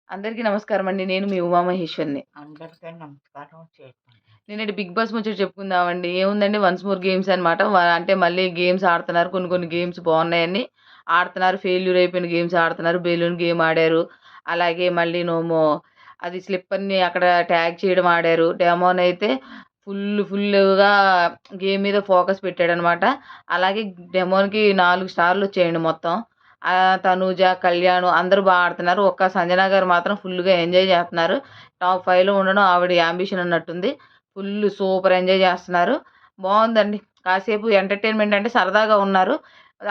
అందరికీ నమస్కారం అండి. నేను మీ ఉమామహేశ్వరిని. అందరికీ నమస్కారం చెప్పండి. నేనండి బిగ్ బాస్ ముచ్చట చెప్పుకుందామండి. ఏముందండి వన్స్ మోర్ గేమ్స్ అనమాట. అంటే మళ్ళీ గేమ్స్ ఆడుతున్నారు. కొన్ని కొన్ని గేమ్స్ బాగున్నాయని ఆడుతున్నారు. ఫెయిల్యూర్ అయిపోయిన గేమ్స్ ఆడుతున్నారు. బెలూన్ గేమ్ ఆడారు. అలాగే మళ్ళీనేమో అది స్లిప్పర్‌ని అక్కడ ట్యాగ్ చేయడం ఆడారు. డెమోన్ అయితే ఫుల్లుగా గేమ్ మీద ఫోకస్ పెట్టాడనమాట. అలాగే డెమోన్‌కి 4 స్టార్‌లొచ్చాయండి మొత్తం. తనూజ, కళ్యాణ్ అందరూ ఆడుతున్నారు. ఒక్క సంజన గారు మాత్రం ఫుల్లుగా ఎంజాయ్ చేస్తున్నారు. టాప్ 5లో ఉండడం ఆవిడ యాంబిషన్ ఉన్నట్టుంది. సూపర్ ఎంజాయ్ చేస్తున్నారు. బావుందండి. కాసేపు ఎంటర్‌టైన్‌మెంట్ అంటే సరదాగా ఉన్నారు.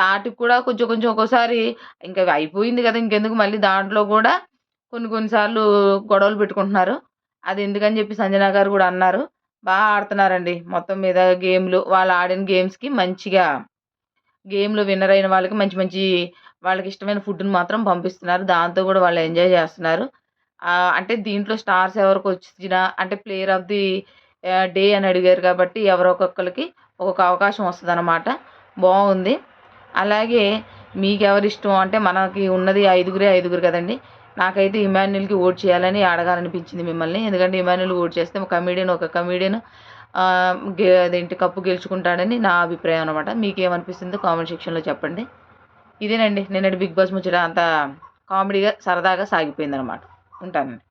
ఆటికి కూడా కొంచెం కొంచెం ఒక్కోసారి ఇంక అయిపోయింది గదా! ఇంకెందుకు మళ్ళీ దాంట్లో గూడా కొన్ని కొన్ని సార్లు గొడవలు పెట్టుకుంటున్నారు. అదెందుకని జెప్పి సంజన గారు గూడా అన్నారు. ఆడుతున్నారండి. మొత్తం మీద గేమ్‌లు వాళ్ళు ఆడిన గేమ్స్‌కి మంచిగా గేమ్‌లో విన్నర్ అయిన వాళ్ళకి మంచి మంచి వాళ్ళకిష్టమైన ఫుడ్‌ని మాత్రం పంపిస్తున్నారు. దాంతో గూడా వాళ్ళు ఎంజాయ్ జేస్తున్నారు. అంటే దీంట్లో స్టార్స్ ఎవరికొచ్చినా అంటే ప్లేయర్ ఆఫ్ ది డే అని అడిగారు కాబట్టి ఎవరో ఒక్కొక్కళ్ళకి ఒక్కొక్క అవకాశం వస్తదనమాట. బావుంది. అలాగే మీకెవరిష్టం అంటే మనకి ఉన్నది ఐదుగురు కదండీ! నాకైతే ఇమాన్యుల్‌కి ఓట్ చేయాలని అడగాలనిపించింది మిమ్మల్ని. ఎందుకంటే ఇమాన్యుల్‌కి ఓట్ చేస్తే ఒక కమెడియన్ అదేంటి కప్పు గెలుచుకుంటాడని నా అభిప్రాయం అనమాట. మీకేమనిపిస్తుందో కామెంట్ సెక్షన్‌లో చెప్పండి. ఇదేనండి నిన్నటి బిగ్ బాస్ ముచ్చట అంతా కామెడీగా సరదాగా సాగిపోయిందనమాట. ఉంటానండి.